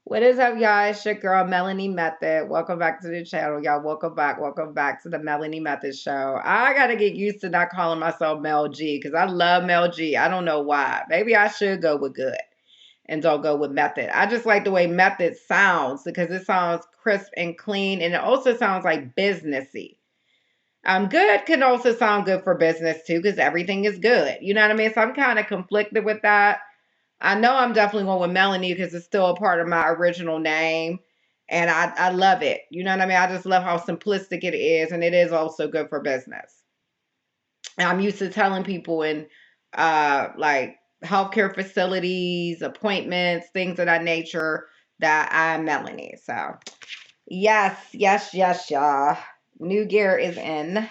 What is up, y'all? It's your girl, Melanie Method. Welcome back to the channel, y'all. Welcome back. Welcome back to the Melanie Method Show. I got to get used to not calling myself Mel G because I love Mel G. I don't know why. Maybe I should go with good and don't go with method. I just like the way method sounds because it sounds crisp and clean, and it also sounds like businessy. Good can also sound good for business too because everything is good. You know what I mean? So I'm kind of conflicted with that. I know I'm definitely going with Melanie because it's still a part of my original name. And I love it. You know what I mean? I just love how simplistic it is. And it is also good for business. And I'm used to telling people in like healthcare facilities, appointments, things of that nature that I'm Melanie. So, yes, y'all. New gear is in.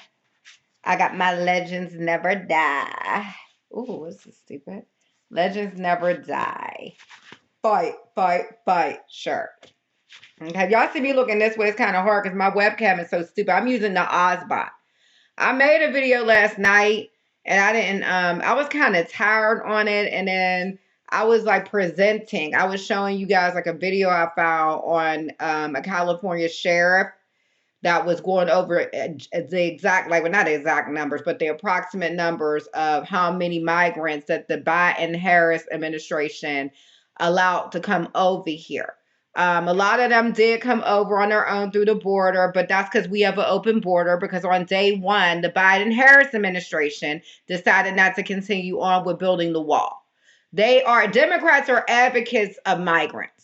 I got my Legends Never Die. Ooh, this is stupid. Legends Never Die. Fight shirt. Okay, y'all see me looking this way. It's kind of hard because my webcam is so stupid. I'm using the Ozbot. I made a video last night and I didn't, I was kind of tired on it. And then I was like presenting. I was showing you guys like a video I found on a California sheriff that was going over the exact, like, well, not the exact numbers, but the approximate numbers of how many migrants that the Biden-Harris administration allowed to come over here. A lot of them did come over on their own through the border, but that's because we have an open border because on day one, the Biden-Harris administration decided not to continue on with building the wall. Democrats are advocates of migrants.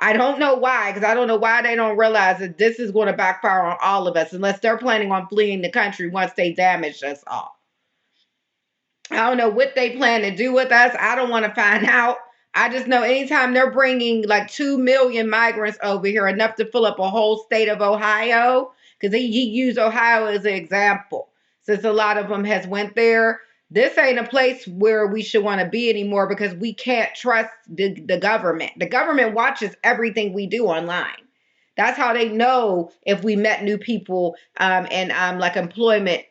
I don't know why, because I don't know why they don't realize that this is going to backfire on all of us unless they're planning on fleeing the country once they damage us all. I don't know what they plan to do with us. I don't want to find out. I just know anytime they're bringing like 2 million migrants over here, enough to fill up a whole state of Ohio, because he used Ohio as an example, since a lot of them has went there. This ain't a place where we should want to be anymore because we can't trust the government. The government watches everything we do online. That's how they know if we met new people and like employment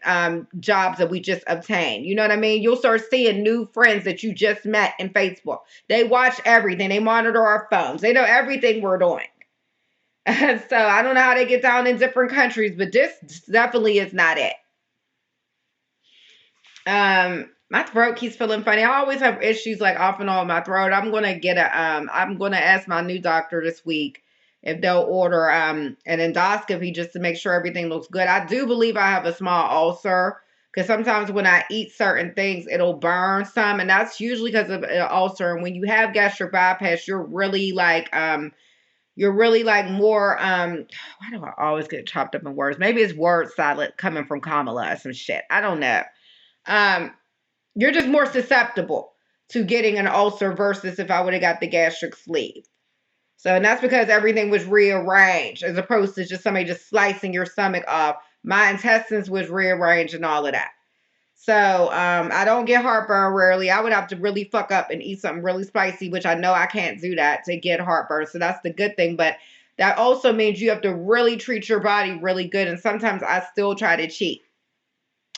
jobs that we just obtained. You know what I mean? You'll start seeing new friends that you just met in Facebook. They watch everything. They monitor our phones. They know everything we're doing. So I don't know how they get down in different countries, but this definitely is not it. My throat keeps feeling funny. I always have issues like off and on my throat. I'm gonna ask my new doctor this week if they'll order an endoscopy just to make sure everything looks good. I do believe I have a small ulcer because sometimes when I eat certain things, it'll burn some, and that's usually because of an ulcer. And when you have gastric bypass, you're really like more why do I always get chopped up in words? Maybe it's word salad coming from Kamala or some shit. I don't know. You're just more susceptible to getting an ulcer versus if I would have got the gastric sleeve. So, and that's because everything was rearranged as opposed to just somebody just slicing your stomach off. My intestines was rearranged and all of that. So, I don't get heartburn rarely. I would have to really fuck up and eat something really spicy, which I know I can't do that to get heartburn. So that's the good thing. But that also means you have to really treat your body really good. And sometimes I still try to cheat.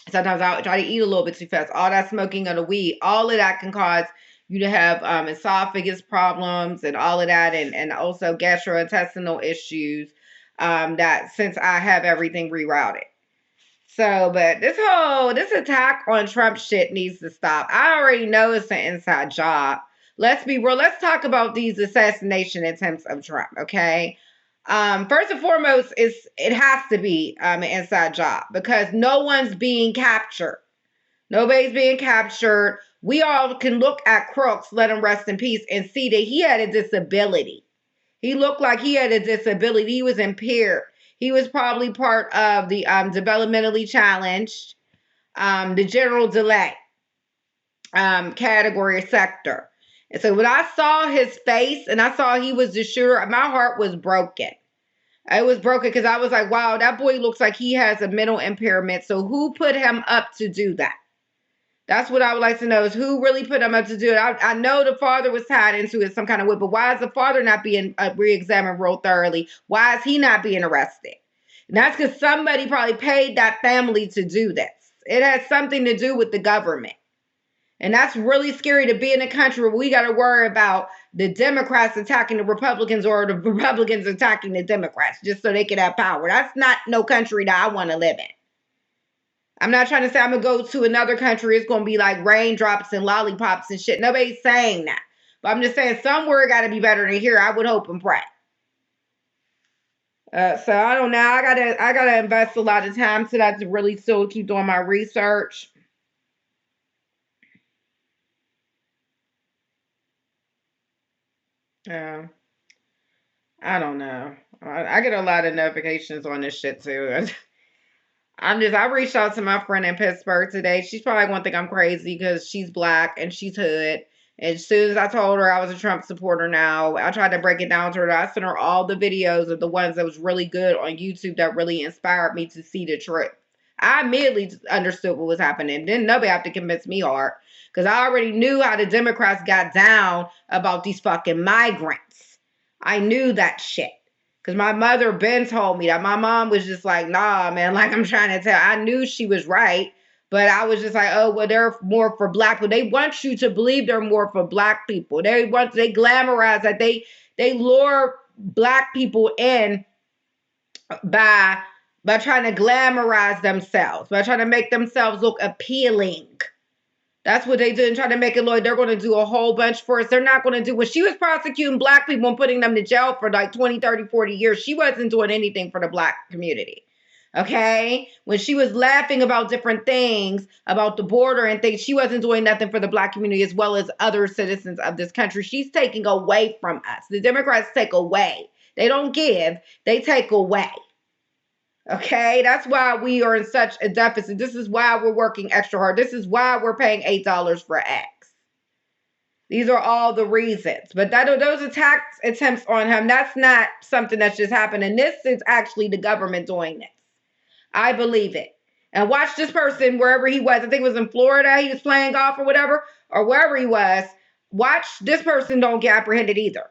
Sometimes I'll try to eat a little bit too fast. All that smoking of the weed, all of that can cause you to have esophagus problems and all of that, and also gastrointestinal issues that since I have everything rerouted. So, but this attack on Trump shit needs to stop. I already know it's an inside job. Let's be real. Let's talk about these assassination attempts of Trump, okay? First and foremost, it has to be an inside job because no one's being captured. Nobody's being captured. We all can look at Crooks, let him rest in peace, and see that he had a disability. He looked like he had a disability. He was impaired. He was probably part of the developmentally challenged, the general delay category or sector. And so when I saw his face and I saw he was the shooter, my heart was broken. It was broken because I was like, wow, that boy looks like he has a mental impairment. So who put him up to do that? That's what I would like to know is who really put him up to do it. I know the father was tied into it some kind of way, but why is the father not being re-examined real thoroughly? Why is he not being arrested? And that's because somebody probably paid that family to do this. It has something to do with the government. And that's really scary to be in a country where we got to worry about the Democrats attacking the Republicans or the Republicans attacking the Democrats just so they can have power. That's not no country that I want to live in. I'm not trying to say I'm going to go to another country. It's going to be like raindrops and lollipops and shit. Nobody's saying that. But I'm just saying somewhere got to be better than here. I would hope and pray. So I don't know. I gotta invest a lot of time to that to really still keep doing my research. I don't know. I get a lot of notifications on this shit too. I reached out to my friend in Pittsburgh today. She's probably gonna think I'm crazy because she's black and she's hood. And as soon as I told her I was a Trump supporter now, I tried to break it down to her. I sent her all the videos of the ones that was really good on YouTube that really inspired me to see the truth. I immediately understood what was happening. Didn't nobody have to convince me hard. Because I already knew how the Democrats got down about these fucking migrants. I knew that shit. Because my mother been told me that. My mom was just like, nah, man, like I'm trying to tell. I knew she was right. But I was just like, oh, well, they're more for black people. They want you to believe they're more for black people. They glamorize that. They lure black people in by trying to glamorize themselves, by trying to make themselves look appealing. That's what they did and try to make it look they're going to do a whole bunch for us. They're not going to do. When she was prosecuting black people and putting them to jail for like 20, 30, 40 years, she wasn't doing anything for the black community. Okay? When she was laughing about different things, about the border and things, she wasn't doing nothing for the black community as well as other citizens of this country. She's taking away from us. The Democrats take away. They don't give. They take away. Okay, that's why we are in such a deficit. This is why we're working extra hard. This is why we're paying $8 for X. These are all the reasons. But those attack attempts on him, that's not something that's just happening. This is actually the government doing this. I believe it. And watch this person wherever he was. I think it was in Florida. He was playing golf or whatever, or wherever he was. Watch this person don't get apprehended either.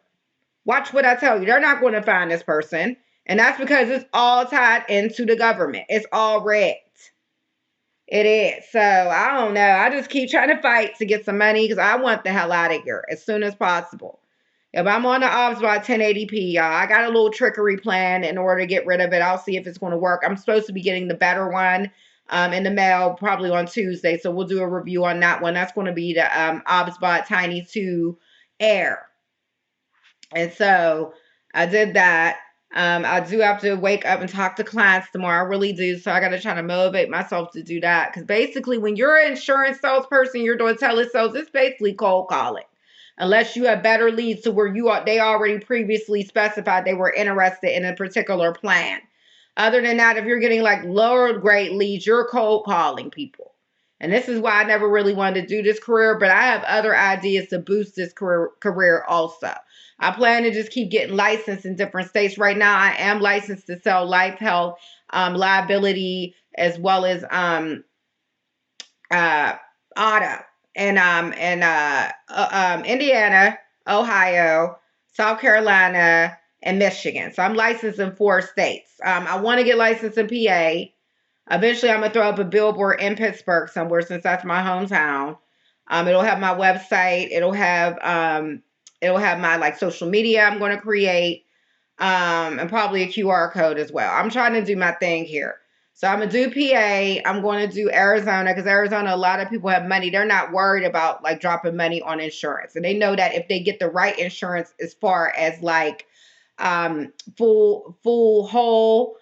Watch what I tell you. They're not going to find this person. And that's because it's all tied into the government. It's all rigged. It is. So I don't know. I just keep trying to fight to get some money because I want the hell out of here as soon as possible. If I'm on the OBSBot 1080p, y'all, I got a little trickery plan in order to get rid of it. I'll see if it's going to work. I'm supposed to be getting the better one in the mail probably on Tuesday. So we'll do a review on that one. That's going to be the OBSBot Tiny 2 Air. And so I did that. I do have to wake up and talk to clients tomorrow. I really do. So I got to try to motivate myself to do that. Because basically, when you're an insurance salesperson, you're doing telesales, it's basically cold calling. Unless you have better leads to where they already previously specified they were interested in a particular plan. Other than that, if you're getting like lower grade leads, you're cold calling people. And this is why I never really wanted to do this career, but I have other ideas to boost this career also. I plan to just keep getting licensed in different states. Right now, I am licensed to sell life, health, liability, as well as auto. And Indiana, Ohio, South Carolina, and Michigan. So I'm licensed in 4 states. I want to get licensed in PA. Eventually, I'm going to throw up a billboard in Pittsburgh somewhere since that's my hometown. It'll have my website. It'll have my like social media I'm going to create, and probably a QR code as well. I'm trying to do my thing here. So I'm going to do PA. I'm going to do Arizona because Arizona, a lot of people have money. They're not worried about like dropping money on insurance. And they know that if they get the right insurance as far as like full whole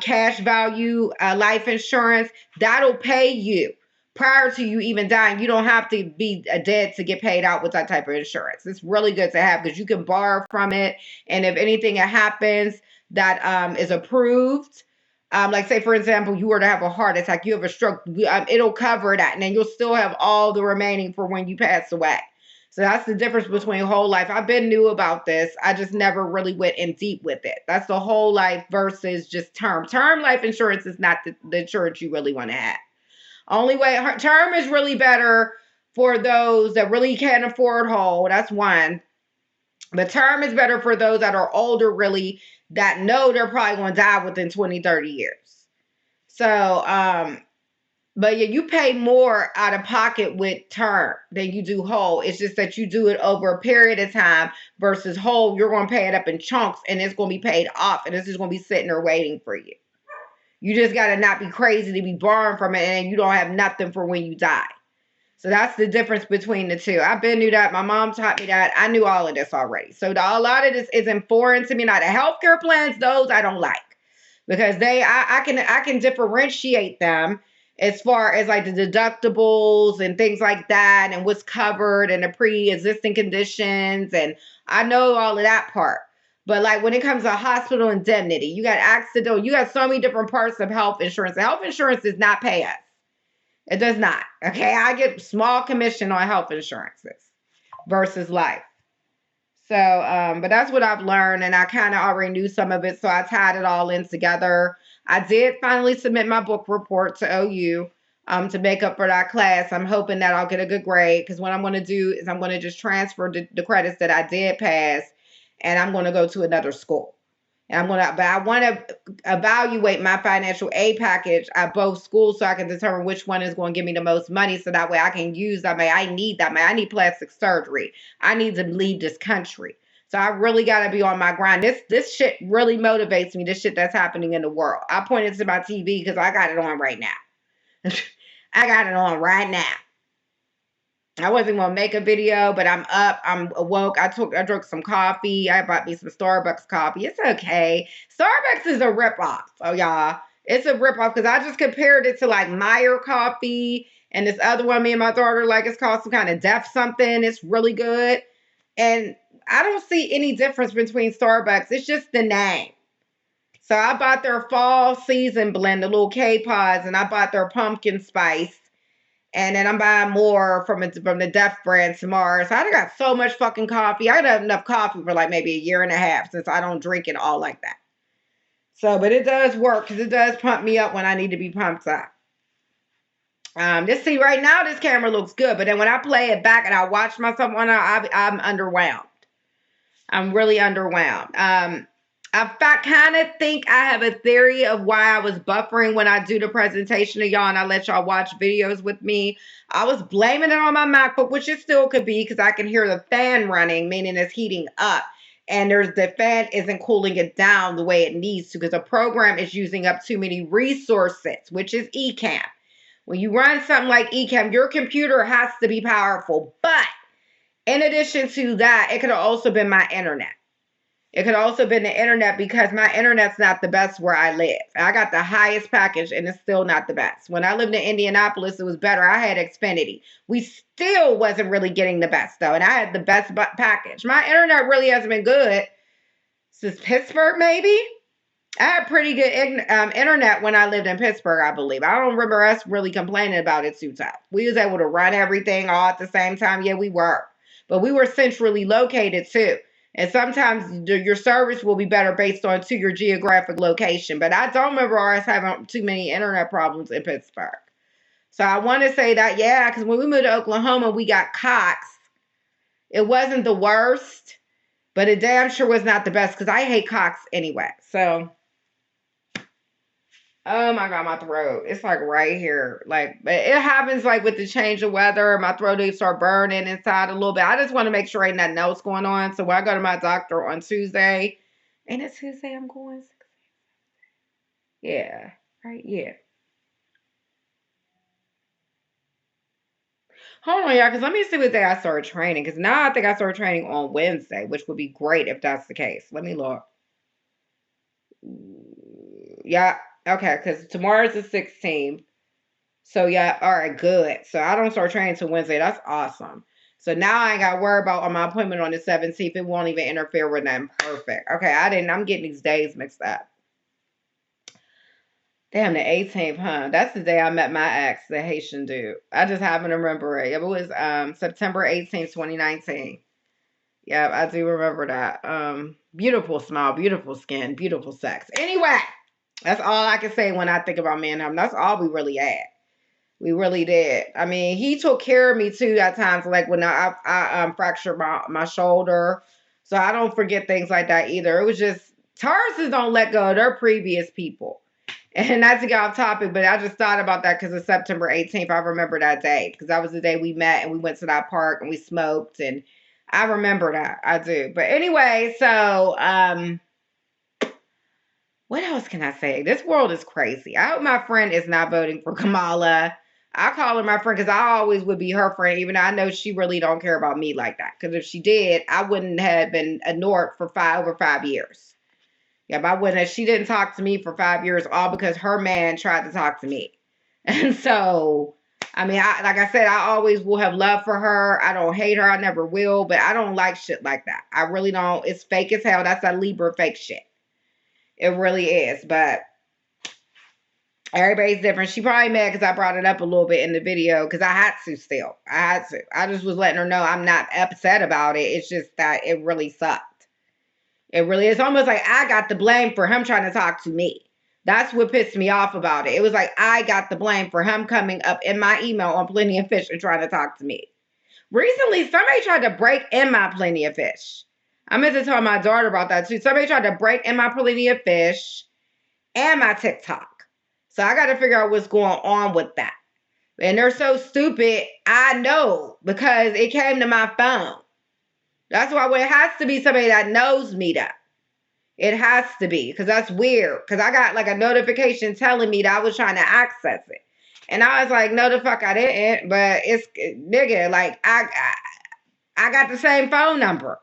cash value life insurance, that'll pay you prior to you even dying. You don't have to be dead to get paid out with that type of insurance. It's really good to have because you can borrow from it. And if anything happens that is approved, like say, for example, you were to have a heart attack, you have a stroke, it'll cover that. And then you'll still have all the remaining for when you pass away. So that's the difference between whole life. I've been new about this. I just never really went in deep with it. That's the whole life versus just term. Term life insurance is not the insurance you really want to have. Only way, term is really better for those that really can't afford whole. That's one. But term is better for those that are older, really, that know they're probably going to die within 20, 30 years. So, But yeah, you pay more out of pocket with term than you do whole. It's just that you do it over a period of time versus whole. You're going to pay it up in chunks and it's going to be paid off and it's just going to be sitting there waiting for you. You just got to not be crazy to be borrowing from it and you don't have nothing for when you die. So that's the difference between the two. I've been knew that. My mom taught me that. I knew all of this already. So a lot of this isn't foreign to me. Now the healthcare plans, those I don't like because I can differentiate them as far as like the deductibles and things like that and what's covered and the pre-existing conditions, and I know all of that part. But like when it comes to hospital indemnity, you got accidental, you got so many different parts of health insurance. Health insurance does not pay us. It does not. Okay, I get small commission on health insurances versus life. So, but that's what I've learned, and I kind of already knew some of it, so I tied it all in together. I did finally submit my book report to OU to make up for that class. I'm hoping that I'll get a good grade because what I'm going to do is I'm going to just transfer the credits that I did pass, and I'm going to go to another school. And but I want to evaluate my financial aid package at both schools so I can determine which one is going to give me the most money so that way I can use that. I need that. I need plastic surgery. I need to leave this country. So I really got to be on my grind. This shit really motivates me, this shit that's happening in the world. I pointed to my TV because I got it on right now. I got it on right now. I wasn't gonna make a video, but I'm up. I'm awoke. I drank some coffee. I bought me some Starbucks coffee. It's okay. Starbucks is a ripoff. Oh y'all, it's a ripoff because I just compared it to like Meyer coffee and this other one. Me and my daughter like it's called some kind of Def something. It's really good, and I don't see any difference between Starbucks. It's just the name. So I bought their fall season blend, the little K-Pods, and I bought their pumpkin spice. And then I'm buying more from the Def brand tomorrow. So I got so much fucking coffee. I got enough coffee for like maybe a year and a half since I don't drink it all like that. So, but it does work because it does pump me up when I need to be pumped up. See, right now this camera looks good. But then when I play it back and I watch myself on it, I'm underwhelmed. I'm really underwhelmed. I kind of think I have a theory of why I was buffering when I do the presentation to y'all and I let y'all watch videos with me. I was blaming it on my MacBook, which it still could be because I can hear the fan running, meaning it's heating up. And the fan isn't cooling it down the way it needs to because the program is using up too many resources, which is Ecamm. When you run something like Ecamm, your computer has to be powerful. But in addition to that, it could have also been my internet. It could also have been the internet because my internet's not the best where I live. I got the highest package and it's still not the best. When I lived in Indianapolis, it was better. I had Xfinity. We still wasn't really getting the best though. And I had the best package. My internet really hasn't been good since Pittsburgh maybe. I had pretty good internet when I lived in Pittsburgh, I believe. I don't remember us really complaining about it too tough. We was able to run everything all at the same time. Yeah, we were. But we were centrally located too. And sometimes your service will be better based on to your geographic location. But I don't remember us having too many internet problems in Pittsburgh. So I want to say that, yeah, because when we moved to Oklahoma, we got Cox. It wasn't the worst, but it damn sure was not the best because I hate Cox anyway. So, oh my God, my throat. It's like right here. Like, but it happens like with the change of weather. My throat will start burning inside a little bit. I just want to make sure ain't nothing else going on. So when I go to my doctor on Tuesday, and it's Tuesday I'm going. Yeah, right, yeah. Hold on, y'all, because let me see what day I started training. Because now I think I started training on Wednesday, which would be great if that's the case. Let me look. Yeah, okay, because tomorrow's the 16th. So yeah, all right, good. So I don't start training till Wednesday. That's awesome. So now I ain't got to worry about on my appointment on the 17th. It won't even interfere with them. Perfect. Okay, I'm getting these days mixed up. Damn, the 18th, huh? That's the day I met my ex, the Haitian dude. I just happen to remember it. It was September 18th, 2019. Yeah, I do remember that. Beautiful smile, beautiful skin, beautiful sex. Anyway, that's all I can say when I think about me and him. That's all we really had. We really did. I mean, he took care of me too at times, like when I fractured my shoulder. So I don't forget things like that either. It was just Tauruses don't let go of their previous people. And not to get off topic, but I just thought about that because of September 18th. I remember that day because that was the day we met and we went to that park and we smoked. And I remember that. I do. But anyway, so what else can I say? This world is crazy. I hope my friend is not voting for Kamala. I call her my friend because I always would be her friend, even though I know she really don't care about me like that. Because if she did, I wouldn't have been ignored for over 5 years. Yeah, but I wouldn't have, she didn't talk to me for 5 years, all because her man tried to talk to me. And so, I mean, like I said, I always will have love for her. I don't hate her. I never will, but I don't like shit like that. I really don't. It's fake as hell. That's that Libra fake shit. It really is, but everybody's different. She probably mad because I brought it up a little bit in the video because I had to still. I had to. I just was letting her know I'm not upset about it. It's just that it really sucked. It really is almost like I got the blame for him trying to talk to me. That's what pissed me off about it. It was like I got the blame for him coming up in my email on Plenty of Fish and trying to talk to me. Recently, somebody tried to break in my Plenty of Fish. I meant to tell my daughter about that too. Somebody tried to break in my Plenty of Fish and my TikTok. So I got to figure out what's going on with that. And they're so stupid, I know, because it came to my phone. That's why it has to be somebody that knows me though. It has to be, because that's weird. Because I got like a notification telling me that I was trying to access it. And I was like, no, the fuck I didn't. But it's, nigga, like, I got the same phone number.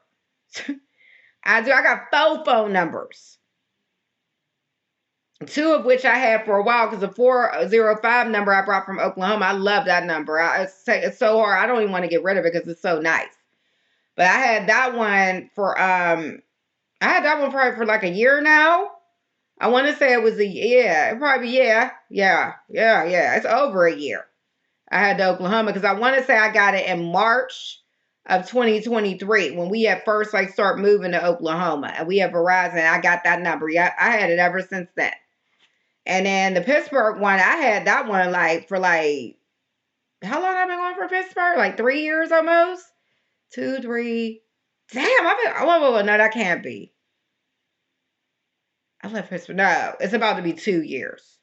I do. I got 4 phone numbers. 2 of which I had for a while because the 405 number I brought from Oklahoma, I love that number. It's so hard. I don't even want to get rid of it because it's so nice. But I had that one for probably for like a year now. I want to say it was yeah. It's over a year. I had the Oklahoma because I want to say I got it in March of 2023 when we had first like start moving to Oklahoma and we have Verizon. I got that number. Yeah, I had it ever since then. And then the Pittsburgh one, I had that one like for like how long have I been going for Pittsburgh? Like 3 years almost. 2, 3. Damn, no, that can't be. I left Pittsburgh. No, it's about to be 2 years.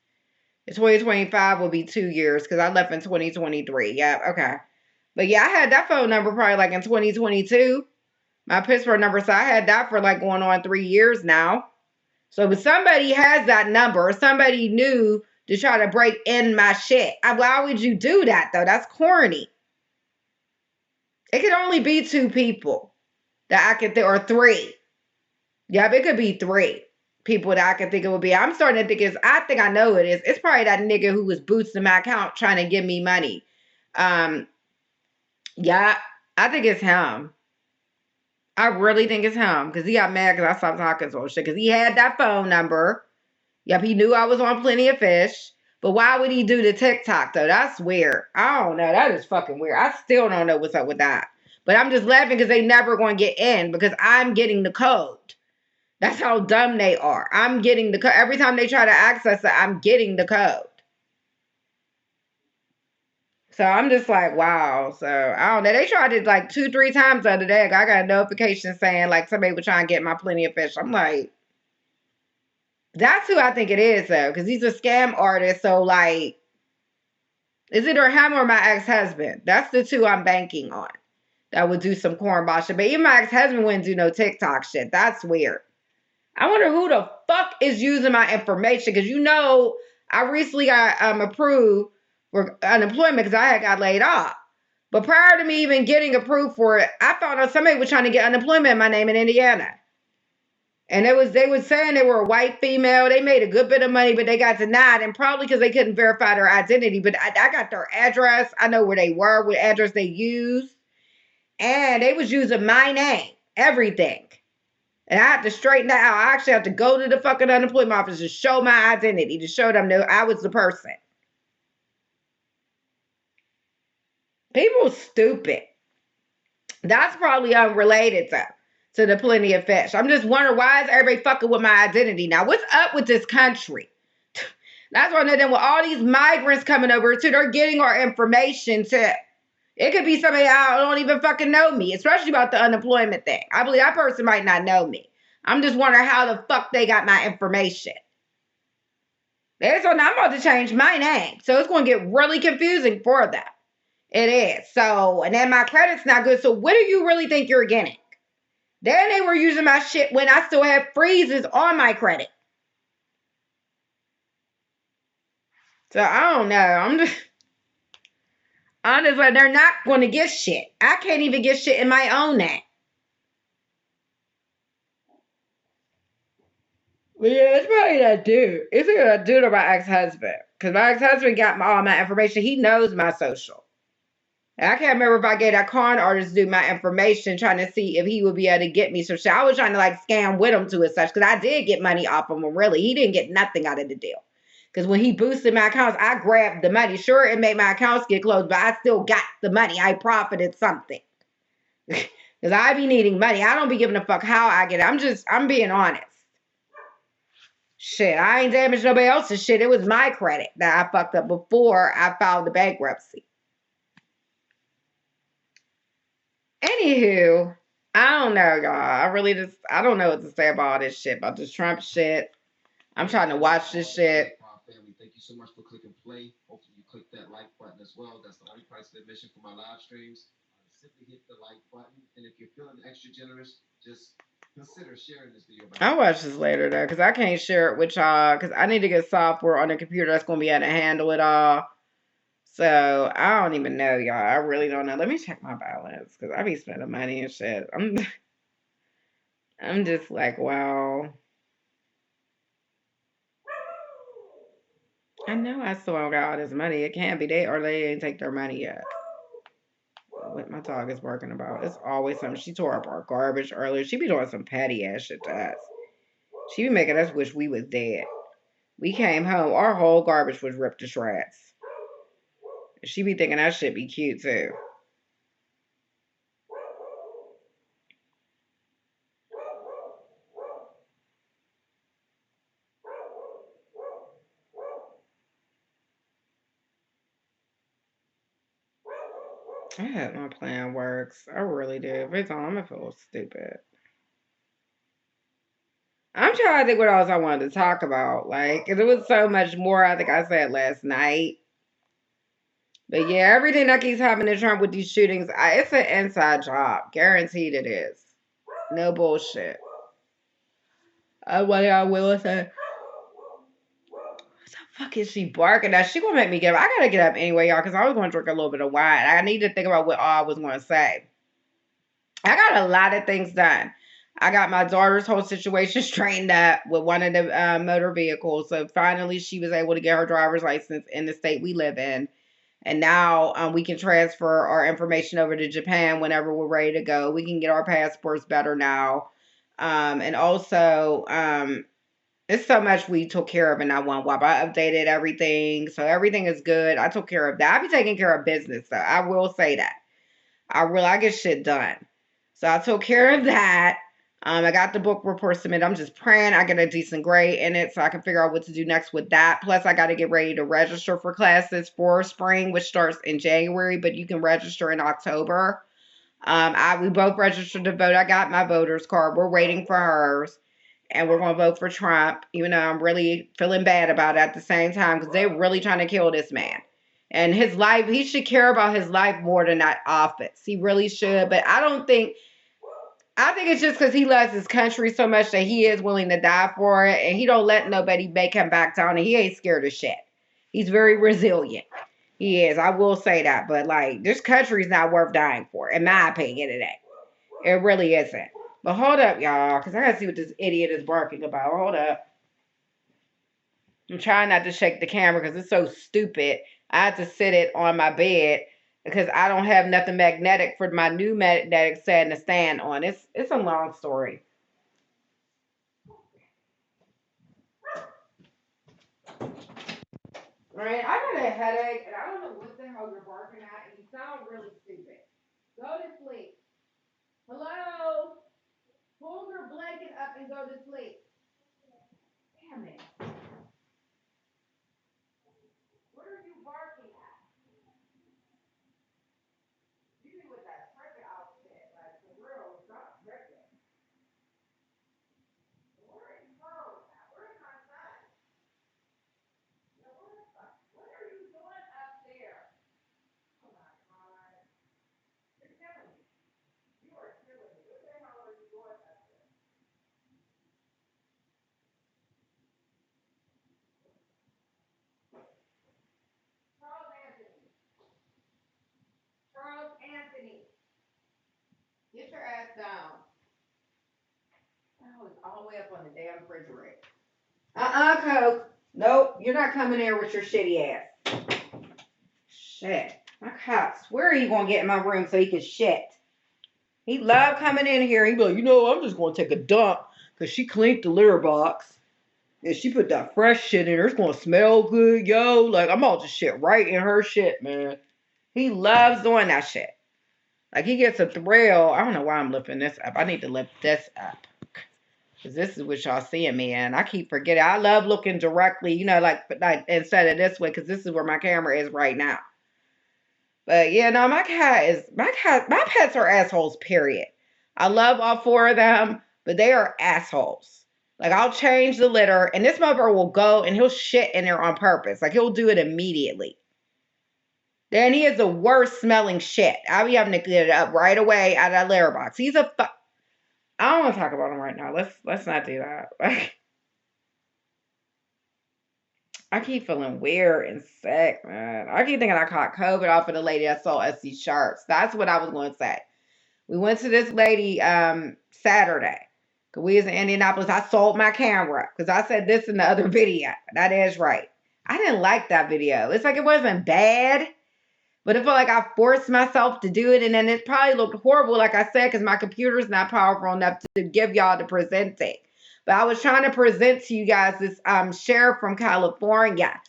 2025 will be 2 years because I left in 2023. Yeah, okay. But yeah, I had that phone number probably like in 2022. My Pittsburgh number. So I had that for like going on 3 years now. So if somebody has that number or somebody knew to try to break in my shit, why would you do that though? That's corny. It could only be 2 people that I could think, or 3. Yeah, it could be 3 people that I could think it would be. I'm starting to think I think I know it is. It's probably that nigga who was boosting my account trying to give me money. Yeah, I think it's him. I really think it's him because he got mad because I stopped talking to him shit because he had that phone number. Yep, he knew I was on Plenty of Fish. But why would he do the TikTok though? That's weird. I don't know. That is fucking weird. I still don't know what's up with that. But I'm just laughing because they never going to get in because I'm getting the code. That's how dumb they are. I'm getting the code. Every time they try to access it, I'm getting the code. So I'm just like, wow. So I don't know. They tried it like 2, 3 times the other day. I got a notification saying like somebody was trying to get my Plenty of Fish. I'm like, that's who I think it is though. Because he's a scam artist. So like, is it or him or my ex-husband? That's the 2 I'm banking on. That would do some cornball shit. But even my ex-husband wouldn't do no TikTok shit. That's weird. I wonder who the fuck is using my information. Because you know, I recently got approved for unemployment because I had got laid off. But prior to me even getting approved for it, I found out somebody was trying to get unemployment in my name in Indiana. And they were saying they were a white female. They made a good bit of money, but they got denied. And probably because they couldn't verify their identity. But I got their address. I know where they were, what address they used. And they was using my name, everything. And I had to straighten that out. I actually had to go to the fucking unemployment office to show my identity, to show them that I was the person. People stupid. That's probably unrelated though to the Plenty of Fish. I'm just wondering why is everybody fucking with my identity now? What's up with this country? That's why then with all these migrants coming over too, they're getting our information too. It could be somebody I don't even fucking know me, especially about the unemployment thing. I believe that person might not know me. I'm just wondering how the fuck they got my information. That's what I'm about to change my name. So it's going to get really confusing for them. It is. So, and then my credit's not good. So what do you really think you're getting? Then they were using my shit when I still have freezes on my credit. So I don't know. I'm just like, they're not going to get shit. I can't even get shit in my own name. But yeah, it's probably that dude. It's either that dude or my ex-husband. Because my ex-husband got all my information. He knows my social. And I can't remember if I gave that con artist dude my information trying to see if he would be able to get me some shit. I was trying to like scam with him to as such because I did get money off of him. Really, he didn't get nothing out of the deal. Because when he boosted my accounts, I grabbed the money. Sure, it made my accounts get closed, but I still got the money. I profited something. Because I be needing money. I don't be giving a fuck how I get it. I'm being honest. Shit, I ain't damaged nobody else's shit. It was my credit that I fucked up before I filed the bankruptcy. Anywho, I don't know, y'all. I don't know what to say about all this shit, about this Trump shit. I'm trying to watch this shit. Family, thank you so much for clicking play. Hopefully you click that like button as well. That's the only price of admission for my live streams. Simply hit the like button, and if you're feeling extra generous, just consider sharing this video. I'll watch this later though, because I can't share it with y'all, because I need to get software on the computer that's going to be able to handle it all. So I don't even know, y'all. I really don't know. Let me check my balance, because I be spending money and shit. I'm just like, wow. I know I still got all this money. It can't be they or they ain't take their money yet. What my dog is barking about. It's always something. She tore up our garbage earlier. She be doing some petty ass shit to us. She be making us wish we was dead. We came home, our whole garbage was ripped to shreds. She be thinking that shit be cute too. I hope my plan works. I really do. If it's on, I'm gonna feel stupid. I'm trying to think what else I wanted to talk about. Like, 'cause it was so much more I think I said last night. But yeah, everything that keeps happening to Trump with these shootings, it's an inside job. Guaranteed it is. No bullshit. What I will say. What the fuck is she barking at? She gonna make me get up. I gotta get up anyway, y'all, because I was gonna drink a little bit of wine. I need to think about what all I was gonna say. I got a lot of things done. I got my daughter's whole situation straightened up with one of the motor vehicles. So finally, she was able to get her driver's license in the state we live in. And now we can transfer our information over to Japan whenever we're ready to go. We can get our passports better now. And also, it's so much we took care of in that one WAP. I updated everything. So everything is good. I took care of that. I be taking care of business, though. I will say that. I get shit done. So I took care of that. I got the book report submitted. I'm just praying I get a decent grade in it so I can figure out what to do next with that. Plus, I got to get ready to register for classes for spring, which starts in January, but you can register in October. We both registered to vote. I got my voter's card. We're waiting for hers, and we're going to vote for Trump, even though I'm really feeling bad about it at the same time because they're really trying to kill this man. And his life, he should care about his life more than that office. He really should. But I think it's just because he loves his country so much that he is willing to die for it. And he don't let nobody make him back down. And he ain't scared of shit. He's very resilient. He is. I will say that. But like, this country's not worth dying for, in my opinion, it ain't. It really isn't. But hold up, y'all, because I gotta see what this idiot is barking about. Hold up. I'm trying not to shake the camera because it's so stupid. I have to sit it on my bed because I don't have nothing magnetic for my new magnetic stand to stand on. It's a long story. Right? I got a headache and I don't know what the hell you're barking at and you sound really stupid. Go to sleep. Hello? Pull your blanket up and go to sleep. Damn it. What are you barking at? You be with that tripping outfit, like for real, stop tripping. Where is Pearl at? Where is my son? Sit your ass down. Oh, it's all the way up on the damn refrigerator. Coke. Nope, you're not coming here with your shitty ass. Shit. My cops. Where are you gonna get in my room so he can shit? He loved coming in here. He'd be like, I'm just gonna take a dump because she cleaned the litter box. And she put that fresh shit in there. It's gonna smell good, yo. Like, I'm all just shit right in her shit, man. He loves doing that shit. Like, he gets a thrill. I don't know why I'm lifting this up. I need to lift this up. Because this is what y'all seeing me in. I keep forgetting. I love looking directly, like instead of this way, because this is where my camera is right now. But yeah, no, my pets are assholes, period. I love all four of them, but they are assholes. Like, I'll change the litter, and this motherfucker will go and he'll shit in there on purpose. Like, he'll do it immediately. Then he is the worst smelling shit. I'll be having to get it up right away out of that litter box. He's a I don't want to talk about him right now. Let's not do that. I keep feeling weird and sick, man. I keep thinking I caught COVID off of the lady that sold SC shirts. That's what I was going to say. We went to this lady Saturday. Because we was in Indianapolis. I sold my camera. Because I said this in the other video. That is right. I didn't like that video. It's like it wasn't bad. But it felt like I forced myself to do it. And then it probably looked horrible, like I said, because my computer's not powerful enough to give y'all the presenting. But I was trying to present to you guys this sheriff from California.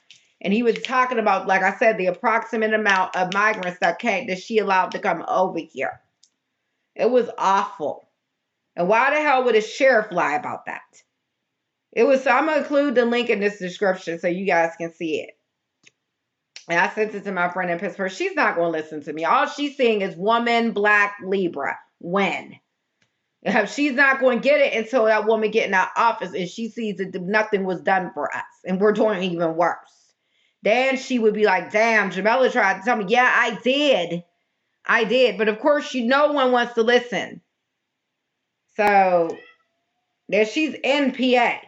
And he was talking about, like I said, the approximate amount of migrants that she allowed to come over here. It was awful. And why the hell would a sheriff lie about that? So I'm going to include the link in this description so you guys can see it. And I sent it to my friend in Pittsburgh. She's not going to listen to me. All she's seeing is woman, black, Libra. When? She's not going to get it until that woman get in that office and she sees that nothing was done for us. And we're doing even worse. Then she would be like, damn, Jamela tried to tell me. Yeah, I did. But of course, no one wants to listen. So, there she's in PA.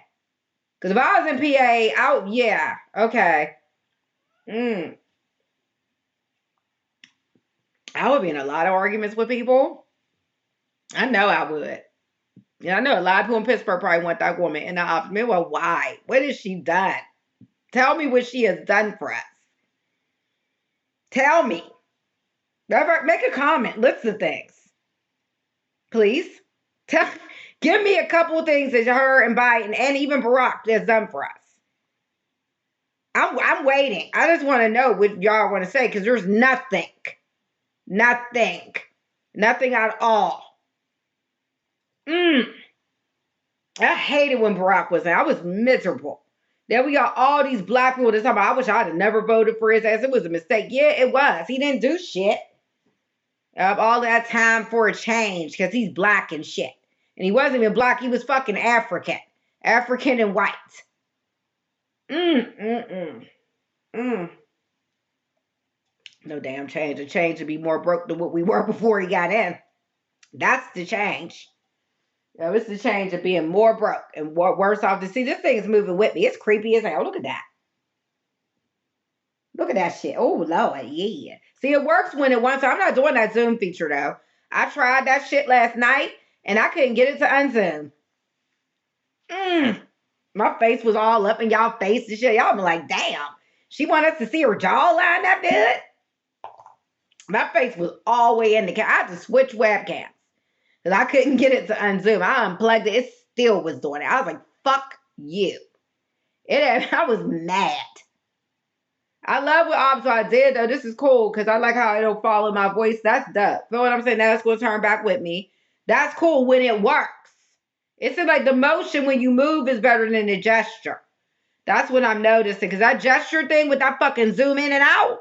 Because if I was in PA, yeah, okay. I would be in a lot of arguments with people. I know I would. Yeah, I know a lot of people in Pittsburgh probably want that woman in the office. Well, why? What has she done? Tell me what she has done for us. Tell me. Make a comment. List of things. Please. Give me a couple of things that her and Biden and even Barack has done for us. I'm waiting. I just want to know what y'all want to say because there's nothing. Nothing at all. I hated when Barack was there. I was miserable. Then we got all these black people that talk about, I wish I'd have never voted for his ass. It was a mistake. Yeah, it was. He didn't do shit. All that time for a change because he's black and shit. And he wasn't even black. He was fucking African. African and white. No damn change. A change to be more broke than what we were before he got in. That's the change. It's the change of being more broke and worse off to see. This thing is moving with me. It's creepy as hell. Look at that. Look at that shit. Oh, Lord, yeah. See, it works when it wants. I'm not doing that Zoom feature, though. I tried that shit last night, and I couldn't get it to unzoom. My face was all up in y'all face and shit. Y'all be like, damn. She want us to see her jawline that good? My face was all the way in the camera. I had to switch webcams. Because I couldn't get it to unzoom. I unplugged it. It still was doing it. I was like, fuck you. I was mad. I love what Opswad did, though. This is cool because I like how it'll follow my voice. That's dope. Feel what I'm saying? Now it's going to turn back with me. That's cool when it works. It seems like the motion when you move is better than the gesture. That's what I'm noticing. Because that gesture thing with that fucking zoom in and out,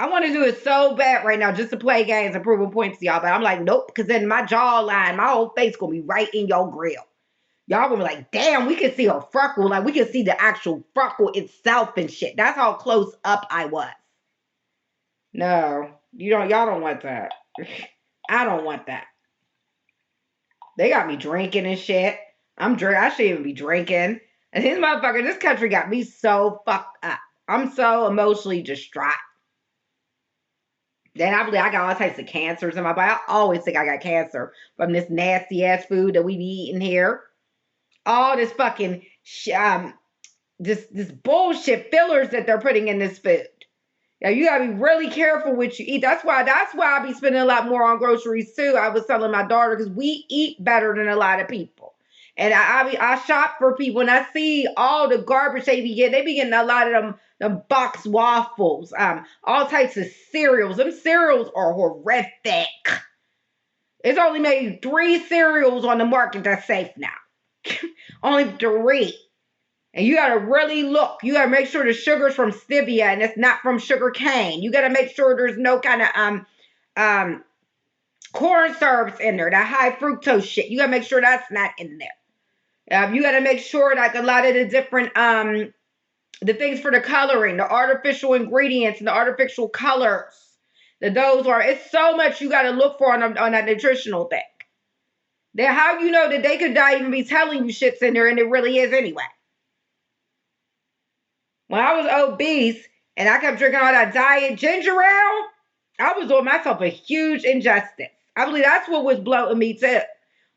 I want to do it so bad right now just to play games and prove points to y'all. But I'm like, nope. Because then my jawline, my whole face going to be right in your grill. Y'all gonna be like, damn, we can see her freckle. Like, we can see the actual freckle itself and shit. That's how close up I was. No, y'all don't want that. I don't want that. They got me drinking and shit. I shouldn't even be drinking. And this country got me so fucked up. I'm so emotionally distraught. Then I believe I got all types of cancers in my body. I always think I got cancer from this nasty ass food that we be eating here. All this fucking this bullshit fillers that they're putting in this food. Yeah, you gotta be really careful what you eat. That's why I be spending a lot more on groceries too. I was telling my daughter because we eat better than a lot of people. And I shop for people and I see all the garbage they be getting. They be getting a lot of them box waffles, all types of cereals. Them cereals are horrific. It's only maybe 3 cereals on the market that's safe now. Only 3. And you gotta really look. You gotta make sure the sugar's from stevia and it's not from sugar cane. You gotta make sure there's no kind of corn syrups in there, that high fructose shit. You gotta make sure that's not in there. You gotta make sure like a lot of the different the things for the coloring, the artificial ingredients and the artificial colors. It's so much you gotta look for on that nutritional thing. Then how you know that they could not even be telling you shit's in there and it really is anyway. When I was obese and I kept drinking all that diet ginger ale, I was doing myself a huge injustice. I believe that's what was bloating me too.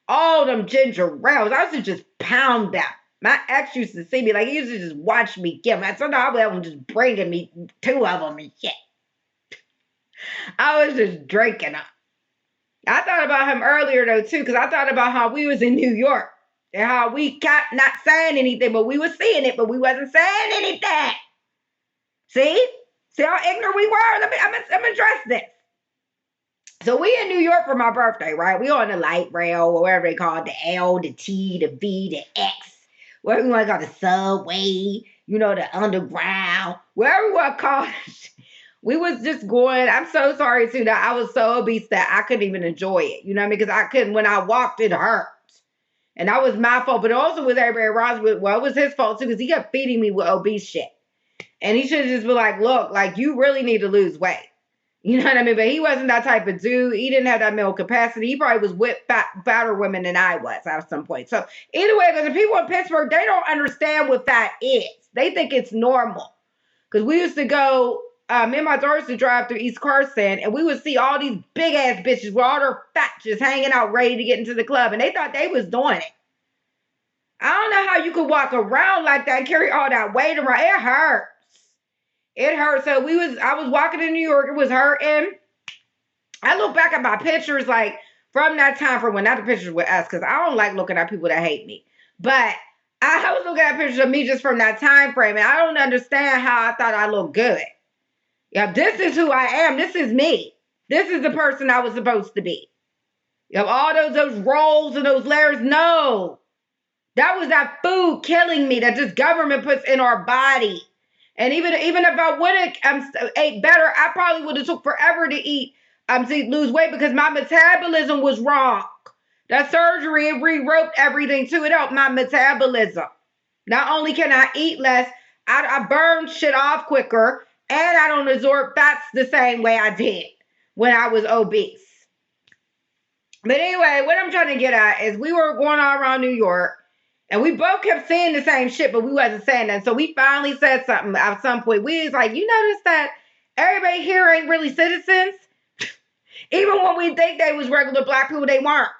All them ginger ales, I used to just pound them. My ex used to see me, like he used to just watch me give them. Sometimes I was just bringing me 2 of them and shit. I was just drinking them. I thought about him earlier though too, because I thought about how we was in New York. And how we kept not saying anything, but we were seeing it, but we wasn't saying anything. See? See how ignorant we were? I'm gonna address this. So we in New York for my birthday, right? We on the light rail, or whatever they call it, the L, the T, the V, the X. Whatever you want to call the subway, the underground, wherever you want to call it. We was just going, I'm so sorry too, that I was so obese that I couldn't even enjoy it. You know what I mean? Because I couldn't, when I walked, it hurt. And that was my fault, but also with everybody around me. Well, it was his fault too, because he kept feeding me with obese shit. And he should have just been like, look, like you really need to lose weight. You know what I mean? But he wasn't that type of dude. He didn't have that mental capacity. He probably was with fatter women than I was at some point. So either way, because the people in Pittsburgh, they don't understand what fat is. They think it's normal. Because we used to go, me and my daughter used to drive through East Carson, and we would see all these big ass bitches with all their fat just hanging out ready to get into the club, and they thought they was doing it. I don't know how you could walk around like that and carry all that weight around. It hurts. It hurts. So I was walking in New York, it was hurting. I look back at my pictures like from that time from when, not the pictures with us, because I don't like looking at people that hate me. But I was looking at pictures of me just from that time frame, and I don't understand how I thought I looked good. Yeah, this is who I am. This is me. This is the person I was supposed to be. All those rolls and those layers. No. That was that food killing me that this government puts in our body. And even if I would have ate better, I probably would have took forever to eat, to lose weight because my metabolism was wrong. That surgery, it rewrote everything too. It helped my metabolism. Not only can I eat less, I burn shit off quicker. And I don't absorb fats the same way I did when I was obese. But anyway, what I'm trying to get at is we were going all around New York and we both kept saying the same shit, but we wasn't saying that. So we finally said something at some point. We was like, you notice that everybody here ain't really citizens? Even when we think they was regular black people, they weren't.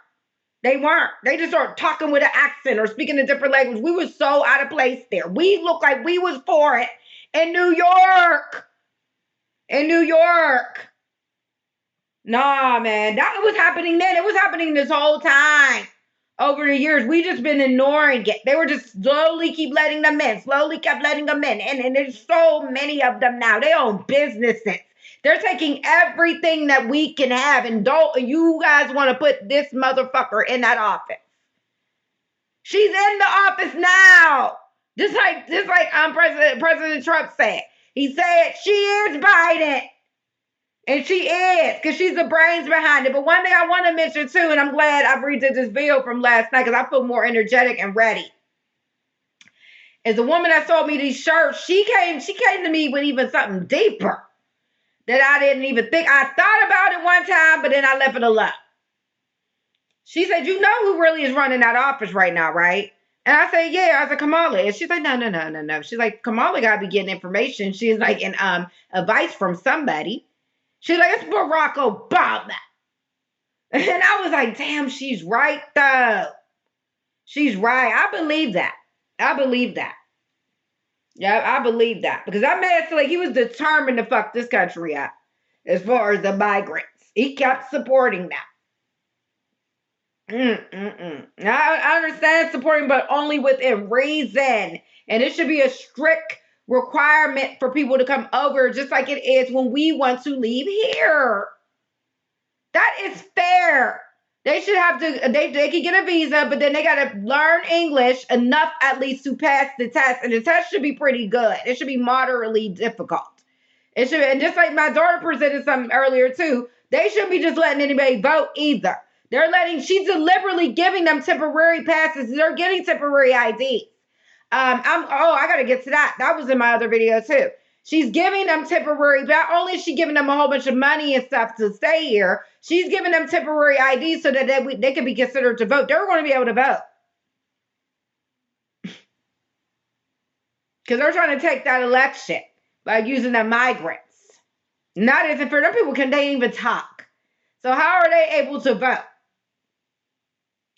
They weren't. They just started talking with an accent or speaking a different language. We were so out of place there. We looked like we was foreign. In New York. In New York. Nah, man. That was happening then. It was happening this whole time. Over the years. We just been ignoring it. They were just slowly keep letting them in. Slowly kept letting them in. And there's so many of them now. They own businesses. They're taking everything that we can have. And don't you guys want to put this motherfucker in that office. She's in the office now. Just like President Trump said. He said she is Biden. And she is, because she's the brains behind it. But one thing I want to mention too, and I'm glad I redid this video from last night because I feel more energetic and ready, is the woman that sold me these shirts. She came to me with even something deeper that I didn't even think. I thought about it one time, but then I left it alone. She said, you know who really is running that office right now, right? And I said, yeah. I said, Kamala. And she's like, no. She's like, Kamala got to be getting information. She's like, advice from somebody. She's like, it's Barack Obama. And I was like, damn, she's right though. She's right. I believe that. I believe that. Yeah, I believe that. Because that man said like he was determined to fuck this country up as far as the migrants. He kept supporting that. I understand supporting, but only within reason. And it should be a strict requirement for people to come over, just like it is when we want to leave here. That is fair. They should have to, they can get a visa, but then they got to learn English enough at least to pass the test. And the test should be pretty good. It should be moderately difficult. It should, and just like my daughter presented something earlier too, they shouldn't be just letting anybody vote either. She's deliberately giving them temporary passes. They're getting temporary IDs. I got to get to that. That was in my other video too. She's giving them temporary, not only is she giving them a whole bunch of money and stuff to stay here, she's giving them temporary IDs so that they can be considered to vote. They're going to be able to vote. Because they're trying to take that election by using the migrants. Not as if for them people can't even talk. So how are they able to vote?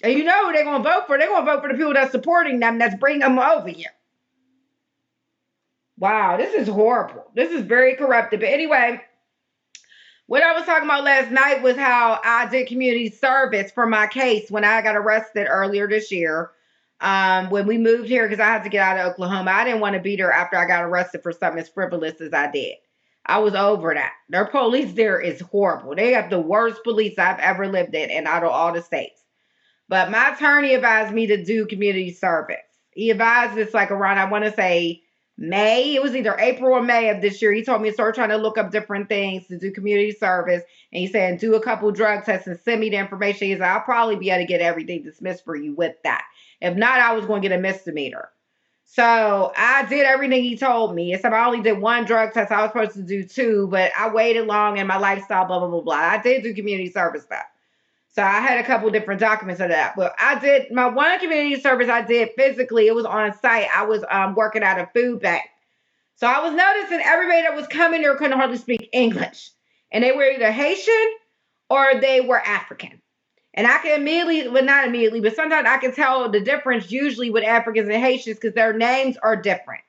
And you know who they're going to vote for? They're going to vote for the people that's supporting them, that's bringing them over here. Wow, this is horrible. This is very corruptive. But anyway, what I was talking about last night was how I did community service for my case when I got arrested earlier this year. When we moved here, because I had to get out of Oklahoma. I didn't want to be there after I got arrested for something as frivolous as I did. I was over that. Their police there is horrible. They have the worst police I've ever lived in and out of all the states. But my attorney advised me to do community service. He advised this like around, I want to say, May. It was either April or May of this year. He told me to start trying to look up different things to do community service. And he said, do a couple drug tests and send me the information. He said, I'll probably be able to get everything dismissed for you with that. If not, I was going to get a misdemeanor. So I did everything he told me. Except I only did one drug test. I was supposed to do two, but I waited long and my lifestyle, blah, blah, blah, blah. I did do community service stuff. So I had a couple different documents of that. But I did my one community service I did physically. It was on site. I was working at a food bank. So I was noticing everybody that was coming there couldn't hardly speak English. And they were either Haitian or they were African. And I can immediately, well, not immediately, but sometimes I can tell the difference usually with Africans and Haitians because their names are different.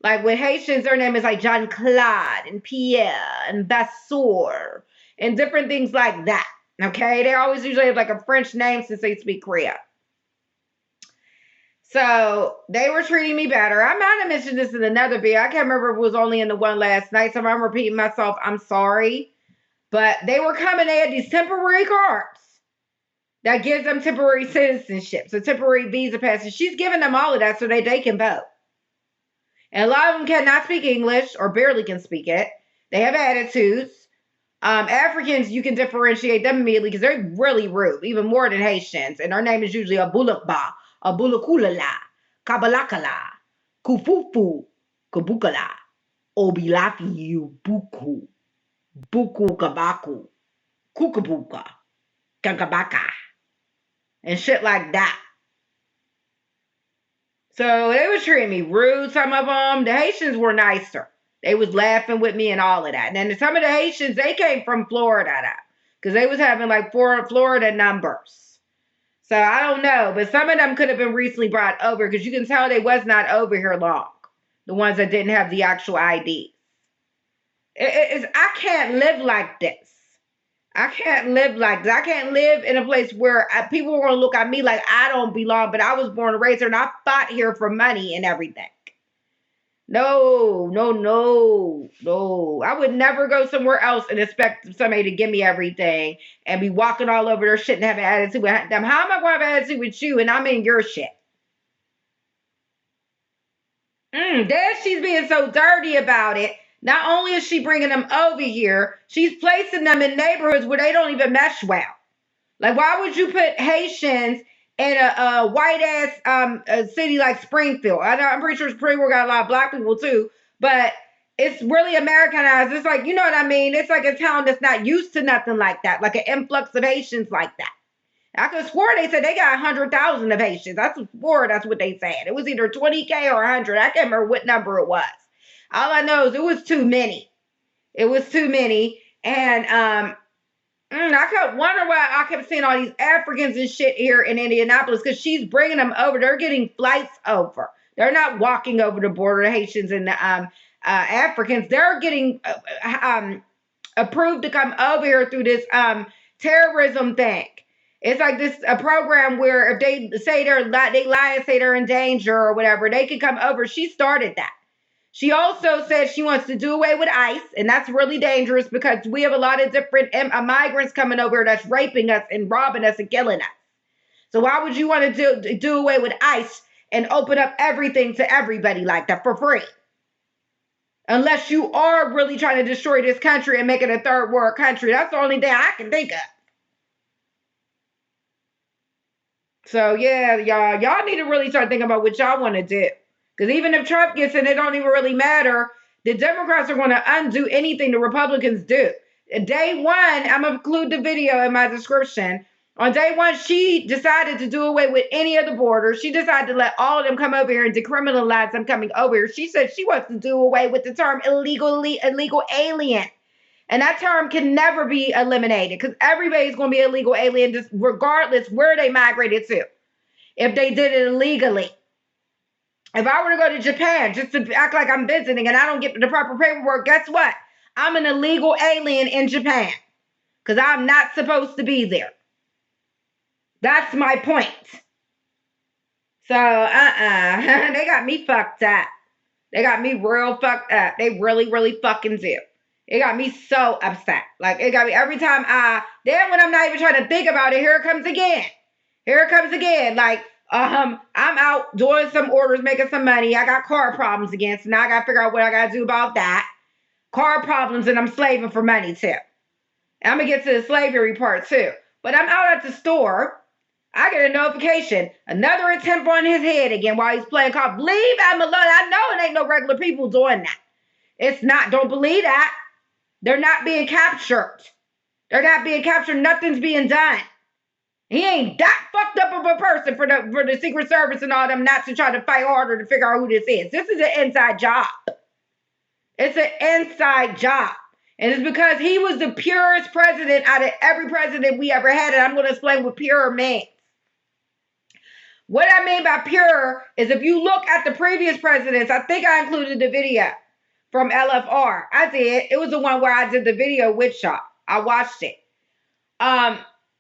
Like with Haitians, their name is like Jean-Claude and Pierre and Vasseur and different things like that. Okay, they always usually have like a French name since they speak Creole. So they were treating me better. I might have mentioned this in another video. I can't remember if it was only in the one last night. So I'm repeating myself. I'm sorry. But they were coming. They had these temporary cards that gives them temporary citizenship. So temporary visa passes. She's giving them all of that so they can vote. And a lot of them cannot speak English or barely can speak it. They have attitudes. Africans, you can differentiate them immediately because they're really rude, even more than Haitians. And their name is usually Abulakba, Abulakulala, Kabalakala, Kufufu, Kabukala, Obilafi, Buku, Buku Kabaku, Kukabuka, Kankabaka, and shit like that. So they were treating me rude, some of them. The Haitians were nicer. They was laughing with me and all of that. And then some of the Haitians, they came from Florida because they was having like Florida numbers. So I don't know, but some of them could have been recently brought over because you can tell they was not over here long. The ones that didn't have the actual ID. I can't live like this. I can't live like this. I can't live in a place where people are going to look at me like I don't belong, but I was born and raised here and I fought here for money and everything. No. I would never go somewhere else and expect somebody to give me everything and be walking all over their shit and have an attitude with them. How am I going to have an attitude with you and I'm in your shit? Then she's being so dirty about it. Not only is she bringing them over here, she's placing them in neighborhoods where they don't even mesh well. Like, why would you put Haitians in a white-ass city like Springfield? I'm pretty sure Springfield got a lot of black people, too. But it's really Americanized. It's like, you know what I mean? It's like a town that's not used to nothing like that. Like an influx of Haitians like that. I could have swore they said they got 100,000 of Haitians. I swore that's what they said. It was either 20K or 100. I can't remember what number it was. All I know is it was too many. It was too many. And I kept wondering why I kept seeing all these Africans and shit here in Indianapolis, because she's bringing them over. They're getting flights over. They're not walking over the border, the Haitians and the Africans. They're getting approved to come over here through this terrorism thing. It's like this a program where if they say they lie and say they're in danger or whatever, they can come over. She started that. She also said she wants to do away with ICE, and that's really dangerous because we have a lot of different migrants coming over here that's raping us and robbing us and killing us. So why would you want to do away with ICE and open up everything to everybody like that for free? Unless you are really trying to destroy this country and make it a third world country. That's the only thing I can think of. So yeah, y'all need to really start thinking about what y'all want to do. Because even if Trump gets in, it don't even really matter. The Democrats are going to undo anything the Republicans do. Day one, I'm going to include the video in my description. On day one, she decided to do away with any of the borders. She decided to let all of them come over here and decriminalize them coming over here. She said she wants to do away with the term illegal alien. And that term can never be eliminated because everybody's going to be illegal alien just regardless where they migrated to. If they did it illegally. If I were to go to Japan just to act like I'm visiting and I don't get the proper paperwork, guess what? I'm an illegal alien in Japan because I'm not supposed to be there. That's my point. So, they got me fucked up. They got me real fucked up. They really, really fucking do. It got me so upset. Like, it got me every time then when I'm not even trying to think about it, here it comes again. Here it comes again. Like, I'm out doing some orders, making some money. I got car problems again, so now I got to figure out what I got to do about that. Car problems, and I'm slaving for money, too. And I'm going to get to the slavery part, too. But I'm out at the store. I get a notification. Another attempt on his head again while he's playing cop. Leave him alone. I know it ain't no regular people doing that. It's not. Don't believe that. They're not being captured. They're not being captured. Nothing's being done. He ain't that fucked up of a person for the Secret Service and all them not to try to fight harder to figure out who this is. This is an inside job. It's an inside job. And it's because he was the purest president out of every president we ever had. And I'm going to explain what pure means. What I mean by pure is if you look at the previous presidents, I think I included the video from LFR. I did. It was the one where I did the video with y'all. I watched it.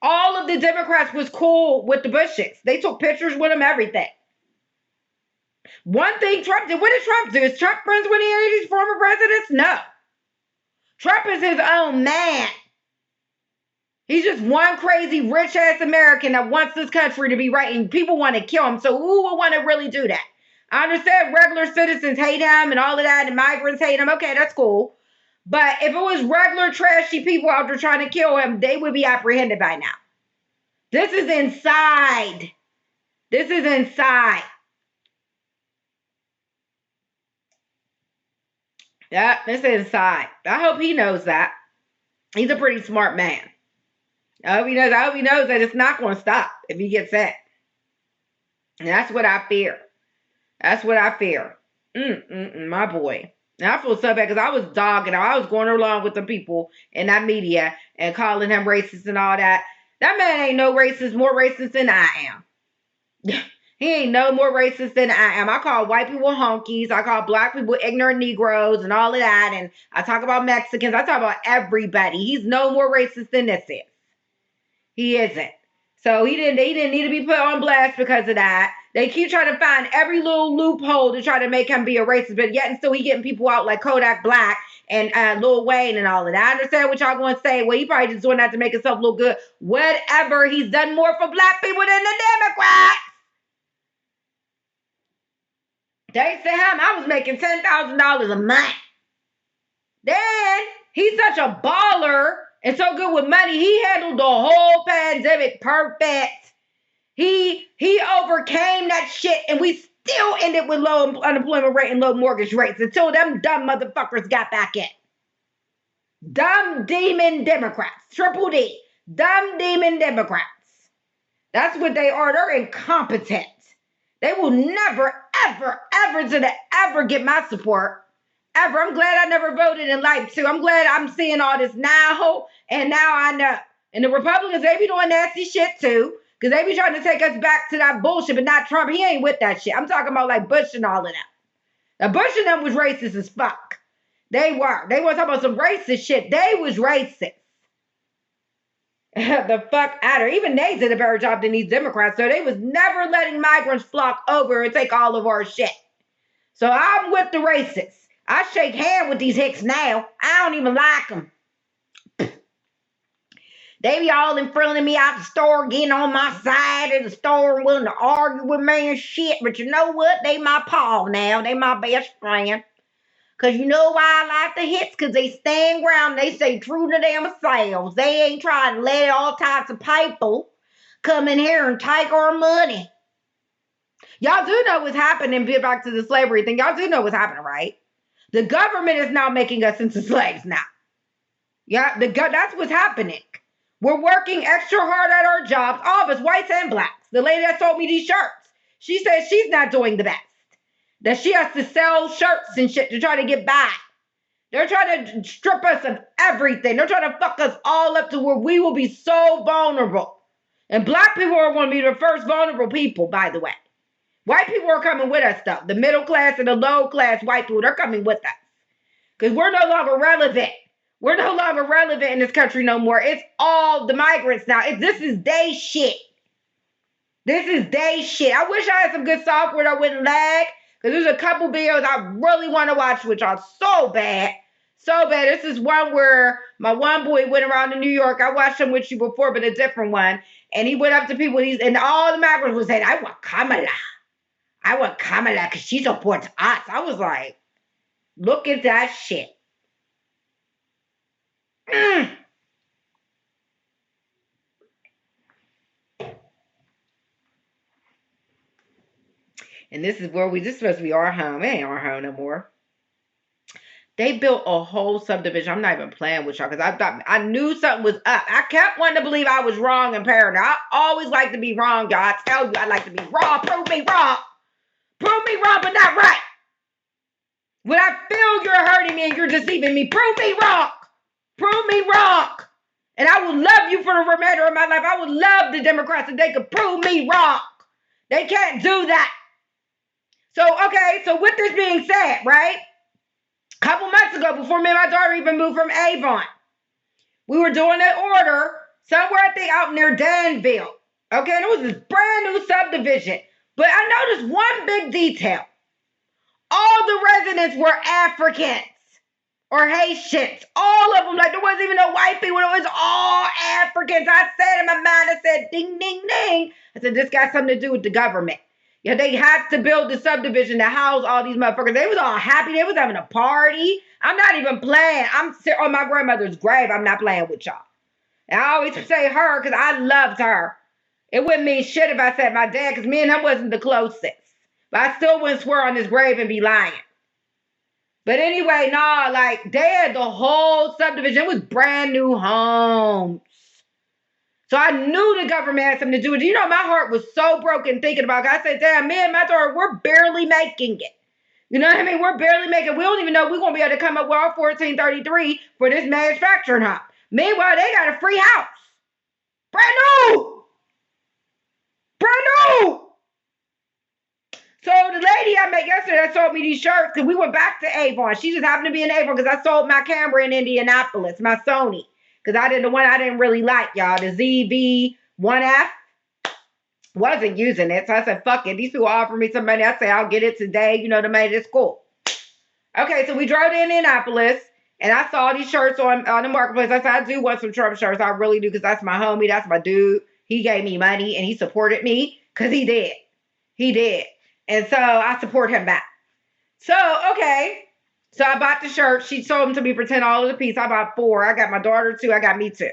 All of the Democrats was cool with the Bushes. They took pictures with them, everything. One thing Trump did, what did Trump do? Is Trump friends with any of these former presidents? No. Trump is his own man. He's just one crazy rich-ass American that wants this country to be right, and people want to kill him. So who would want to really do that? I understand regular citizens hate him and all of that, and migrants hate him. Okay, that's cool. But if it was regular trashy people out there trying to kill him, they would be apprehended by now. This is inside. This is inside. Yeah, this is inside. I hope he knows that. He's a pretty smart man. I hope he knows that it's not going to stop if he gets that. And that's what I fear. That's what I fear. My boy. And I feel so bad because I was dogging him. I was going along with the people in that media and calling him racist and all that. That man ain't no racist, more racist than I am. He ain't no more racist than I am. I call white people honkies. I call black people ignorant Negroes and all of that. And I talk about Mexicans. I talk about everybody. He's no more racist than this is. He isn't. So he didn't need to be put on blast because of that. They keep trying to find every little loophole to try to make him be a racist, but yet and still he getting people out like Kodak Black and Lil Wayne and all of that. I understand what y'all going to say. Well, he probably just doing that to make himself look good. Whatever. He's done more for black people than the Democrats. Thanks to him, I was making $10,000 a month. Then he's such a baller and so good with money. He handled the whole pandemic perfect. He overcame that shit, and we still ended with low unemployment rate and low mortgage rates until them dumb motherfuckers got back in. Dumb demon Democrats. Triple D. Dumb demon Democrats. That's what they are. They're incompetent. They will never, ever, ever get my support. ever. I'm glad I never voted in life too. I'm glad I'm seeing all this now, and now I know. And the Republicans, they be doing nasty shit too, because they be trying to take us back to that bullshit, but not Trump. He ain't with that shit. I'm talking about like Bush and all of that. Now Bush and them was racist as fuck. They were. They were talking about some racist shit. They was racist. The fuck out of her. Even they did a better job than these Democrats. So they was never letting migrants flock over and take all of our shit. So I'm with the racists. I shake hands with these hicks now. I don't even like them. They be all in front of me out the store, getting on my side of the store and willing to argue with me and shit. But you know what? They my paw now. They my best friend. Because you know why I like the hits? Because they stand ground. They stay true to themselves. They ain't trying to let all types of people come in here and take our money. Y'all do know what's happening. Get back to the slavery thing. Y'all do know what's happening, right? The government is now making us into slaves now. Yeah, that's what's happening. We're working extra hard at our jobs, all of us, whites and blacks. The lady that sold me these shirts, she says she's not doing the best. That she has to sell shirts and shit to try to get by. They're trying to strip us of everything. They're trying to fuck us all up to where we will be so vulnerable. And black people are going to be the first vulnerable people, by the way. White people are coming with us, though. The middle class and the low class white people, they're coming with us. Because we're no longer relevant. We're no longer relevant in this country no more. It's all the migrants now. This is they shit. This is they shit. I wish I had some good software that wouldn't lag. Because there's a couple videos I really want to watch with y'all so bad. So bad. This is one where my one boy went around to New York. I watched him with you before, but a different one. And he went up to people and all the migrants were saying, I want Kamala. I want Kamala because she supports us. I was like, look at that shit. And this is where this is supposed to be our home. It ain't our home no more. They built a whole subdivision. I'm not even playing with y'all because I knew something was up. I kept wanting to believe I was wrong in paradise. I always like to be wrong, y'all. I tell you, I like to be wrong. Prove me wrong. Prove me wrong, but not right. When I feel you're hurting me and you're deceiving me, prove me wrong. Prove me wrong. And I will love you for the remainder of my life. I would love the Democrats if they could prove me wrong. They can't do that. So, okay, so with this being said, right? A couple months ago, before me and my daughter even moved from Avon, we were doing an order somewhere, I think, out near Danville. Okay, and it was this brand new subdivision. But I noticed one big detail. All the residents were Africans or Haitians. All of them. Like, there wasn't even no white people. It was all Africans. I said in my mind, I said, ding, ding, ding. I said, this got something to do with the government. Yeah, they had to build the subdivision to house all these motherfuckers. They was all happy. They was having a party. I'm not even playing. I'm on my grandmother's grave. I'm not playing with y'all. And I always say her because I loved her. It wouldn't mean shit if I said my dad because me and him wasn't the closest. But I still wouldn't swear on his grave and be lying. But anyway, nah, like they had the whole subdivision. It was brand new homes. So I knew the government had something to do with it. You know, my heart was so broken thinking about it. I said, damn, me and my daughter, we're barely making it. You know what I mean? We're barely making it. We don't even know if we're going to be able to come up with our 1433 for this manufacturing hub. Meanwhile, they got a free house. Brand new. Brand new. So the lady I met yesterday that sold me these shirts, because we went back to Avon. She just happened to be in Avon because I sold my camera in Indianapolis, my Sony. Because the one I didn't really like, y'all, the ZV-1F, wasn't using it. So I said, fuck it. These people offer me some money. I say, I'll get it today. You know, the money is cool. Okay, so we drove to Indianapolis, and I saw these shirts on the marketplace. I said, I do want some Trump shirts. I really do, because that's my homie. That's my dude. He gave me money, and he supported me, because he did. He did. And so I support him back. So, okay. So I bought the shirt. She sold them to me for $10 a piece. I bought 4. I got my daughter 2. I got me 2.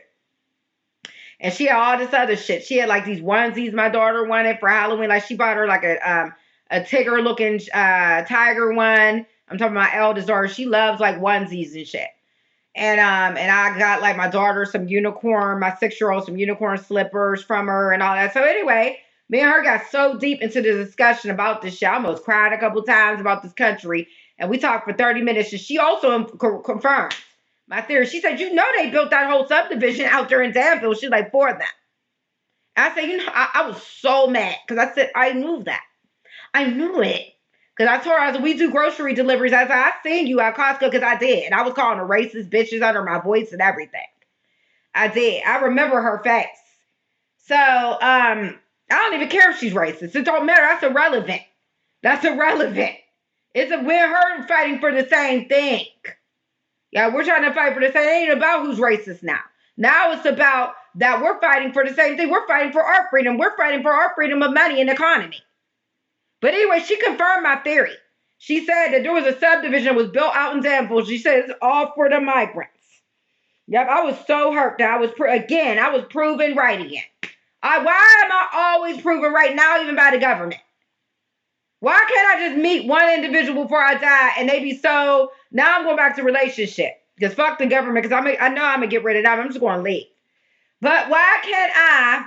And she had all this other shit. She had like these onesies my daughter wanted for Halloween. Like she bought her like a Tigger looking tiger one. I'm talking about my eldest daughter. She loves like onesies and shit. And I got like my daughter some unicorn, my 6-year-old some unicorn slippers from her and all that. So anyway, me and her got so deep into the discussion about this shit. I almost cried a couple times about this country. And we talked for 30 minutes, and she also confirmed my theory. She said, you know, they built that whole subdivision out there in Danville. She's like, for them. I said, you know, I was so mad because I said, I knew that. I knew it. Because I told her, I said, we do grocery deliveries. I said, I seen you at Costco because I did. And I was calling her racist bitches under my voice and everything. I did. I remember her face. So, I don't even care if she's racist. It don't matter. That's irrelevant. That's irrelevant. We're her fighting for the same thing. Yeah, we're trying to fight for the same. It ain't about who's racist now. Now it's about that we're fighting for the same thing. We're fighting for our freedom. We're fighting for our freedom of money and economy. But anyway, she confirmed my theory. She said that there was a subdivision that was built out in Danville. She said it's all for the migrants. Yep, I was so hurt that I was proven right again. Why am I always proven right now, even by the government? Why can't I just meet one individual before I die and they be so... Now I'm going back to relationship. Because fuck the government, because I know I'm going to get rid of that. I'm just going to leave. But why can't I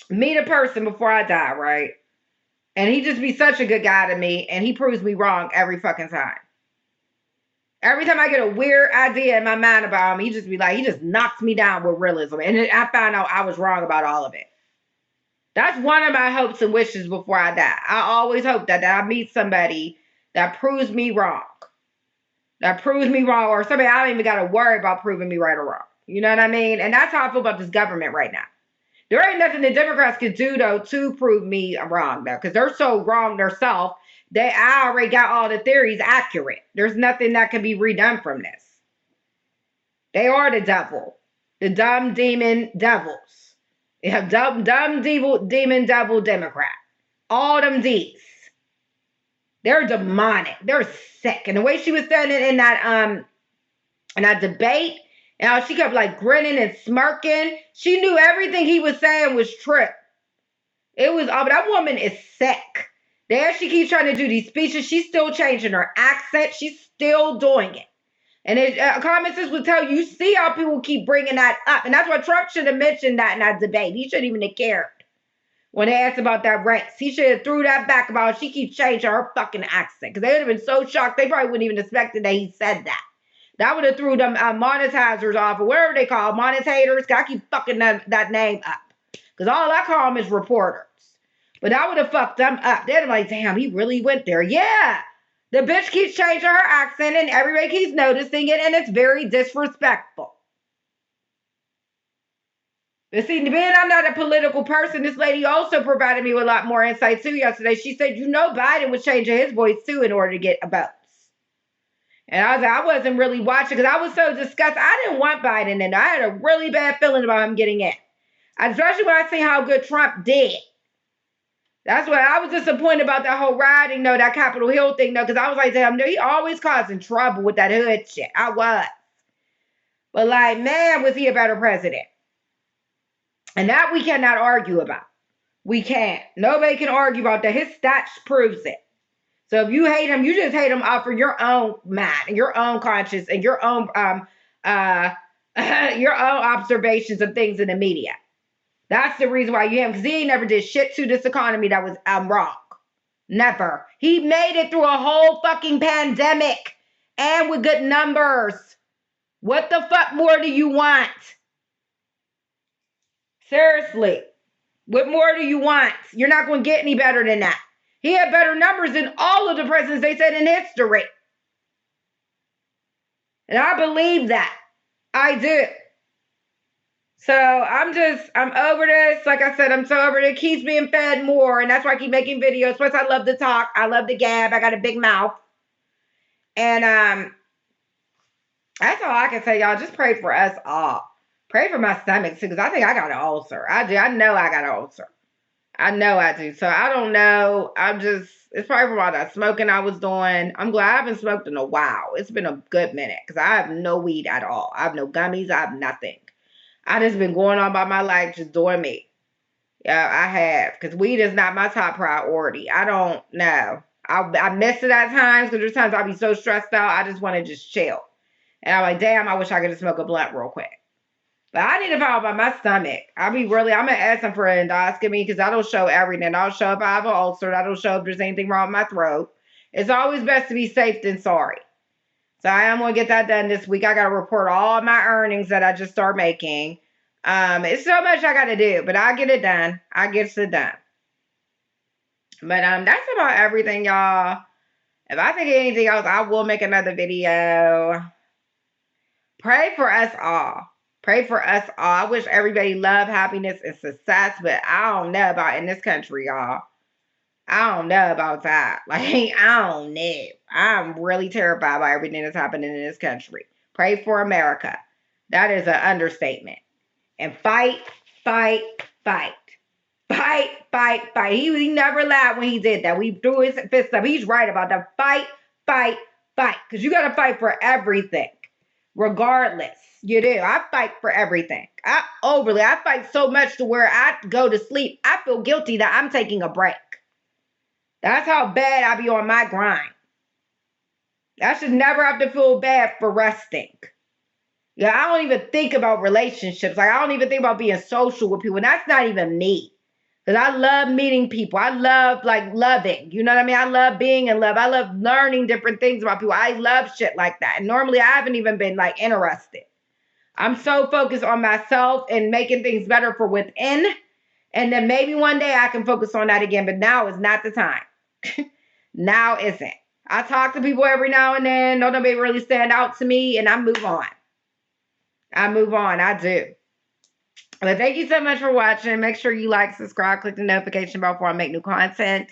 meet a person before I die, right? And he just be such a good guy to me, and he proves me wrong every fucking time. Every time I get a weird idea in my mind about him, he just knocks me down with realism. And I found out I was wrong about all of it. That's one of my hopes and wishes before I die. I always hope that I meet somebody that proves me wrong. That proves me wrong, or somebody I don't even got to worry about proving me right or wrong. You know what I mean? And that's how I feel about this government right now. There ain't nothing the Democrats can do, though, to prove me wrong, though, because they're so wrong themselves. I already got all the theories accurate. There's nothing that can be redone from this. They are the devil. The dumb demon devils. You have dumb demon devil Democrat. All them D's. They're demonic. They're sick. And the way she was standing in that debate, and she kept like grinning and smirking. She knew everything he was saying was true. But that woman is sick. There she keeps trying to do these speeches. She's still changing her accent. She's still doing it. And comments will tell you, see how people keep bringing that up. And that's why Trump should have mentioned that in that debate. He shouldn't even have cared when they asked about that race. He should have threw that back about she keeps changing her fucking accent. Because they would have been so shocked. They probably wouldn't even expect that he said that. That would have threw them monetizers off, or whatever they call monetators. I keep fucking that name up. Because all I call them is reporters. But that would have fucked them up. They'd be like, damn, he really went there. Yeah. The bitch keeps changing her accent and everybody keeps noticing it, and it's very disrespectful. But see, being I'm not a political person, this lady also provided me with a lot more insight too yesterday. She said, you know, Biden was changing his voice too in order to get votes. And I was like, I wasn't really watching because I was so disgusted. I didn't want Biden in. I had a really bad feeling about him getting in. Especially when I see how good Trump did. That's why I was disappointed about that whole rioting, though, that Capitol Hill thing, though, because I was like, damn, he always causing trouble with that hood shit. I was. But, like, man, was he a better president. And that we cannot argue about. We can't. Nobody can argue about that. His stats proves it. So if you hate him, you just hate him off for your own mind and your own conscience and your own observations of things in the media. That's the reason why you hate him, because he ain't never did shit to this economy that was wrong. Never. He made it through a whole fucking pandemic and with good numbers. What the fuck more do you want? Seriously. What more do you want? You're not going to get any better than that. He had better numbers than all of the presidents they said in history. And I believe that. I do. So I'm over this. Like I said, I'm so over it. It keeps being fed more. And that's why I keep making videos. Plus, I love to talk. I love to gab. I got a big mouth. And that's all I can say, y'all. Just pray for us all. Pray for my stomach, too, because I think I got an ulcer. I do. I know I got an ulcer. I know I do. So I don't know. It's probably from all that smoking I was doing. I'm glad I haven't smoked in a while. It's been a good minute because I have no weed at all. I have no gummies. I have nothing. I just been going on by my life just doing me. Yeah, I have. Because weed is not my top priority. I don't know. I miss it at times because there's times I'll be so stressed out. I just want to just chill. And I'm like, damn, I wish I could just smoke a blunt real quick. But I need to follow by my stomach. I'm going to ask them for an endoscopy because that'll show everything. I'll show if I have an ulcer. That'll show if there's anything wrong with my throat. It's always best to be safe than sorry. So I am going to get that done this week. I got to report all my earnings that I just start making. It's so much I got to do, but I'll get it done. I get it done. But that's about everything, y'all. If I think of anything else, I will make another video. Pray for us all. Pray for us all. I wish everybody love, happiness, and success, but I don't know about in this country, y'all. I don't know about that. Like, I don't know. I'm really terrified by everything that's happening in this country. Pray for America. That is an understatement. And fight, fight, fight. Fight, fight, fight. He never lied when he did that. We threw his fist up. He's right about that. Fight, fight, fight. Because you got to fight for everything. Regardless. You do. I fight for everything. I fight so much to where I go to sleep. I feel guilty that I'm taking a break. That's how bad I be on my grind. I should never have to feel bad for resting. Yeah, I don't even think about relationships. Like, I don't even think about being social with people. And that's not even me. Because I love meeting people. I love, like, loving. You know what I mean? I love being in love. I love learning different things about people. I love shit like that. And normally I haven't even been, like, interested. I'm so focused on myself and making things better for within. And then maybe one day I can focus on that again. But now is not the time. Now isn't. I talk to people every now and then. Don't nobody really stand out to me. And I move on. I do. But thank you so much for watching. Make sure you like, subscribe, click the notification bell before I make new content.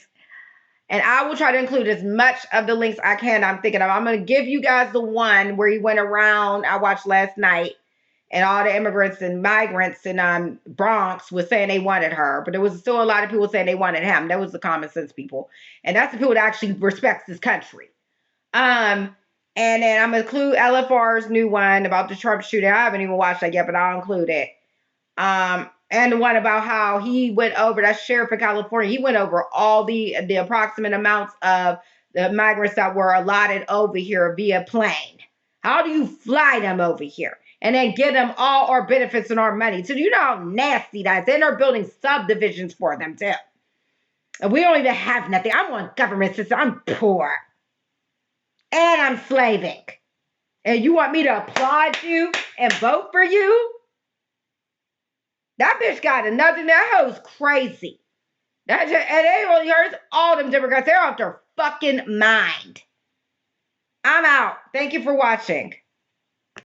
And I will try to include as much of the links I can I'm thinking of. I'm going to give you guys the one where he went around, I watched last night, and all the immigrants and migrants in Bronx was saying they wanted her. But there was still a lot of people saying they wanted him. That was the common sense people. And that's the people that actually respects this country. And then I'm going to include LFR's new one about the Trump shooting. I haven't even watched that yet, but I'll include it. And the one about how he went over, that sheriff in California, he went over all the approximate amounts of the migrants that were allotted over here via plane. How do you fly them over here? And then give them all our benefits and our money. So you know how nasty that is. Then they're building subdivisions for them too. And we don't even have nothing. I'm on government system. I'm poor. And I'm slaving. And you want me to applaud you and vote for you? That bitch got another. That hoe's crazy. And it really hurts all them Democrats. They're off their fucking mind. I'm out. Thank you for watching.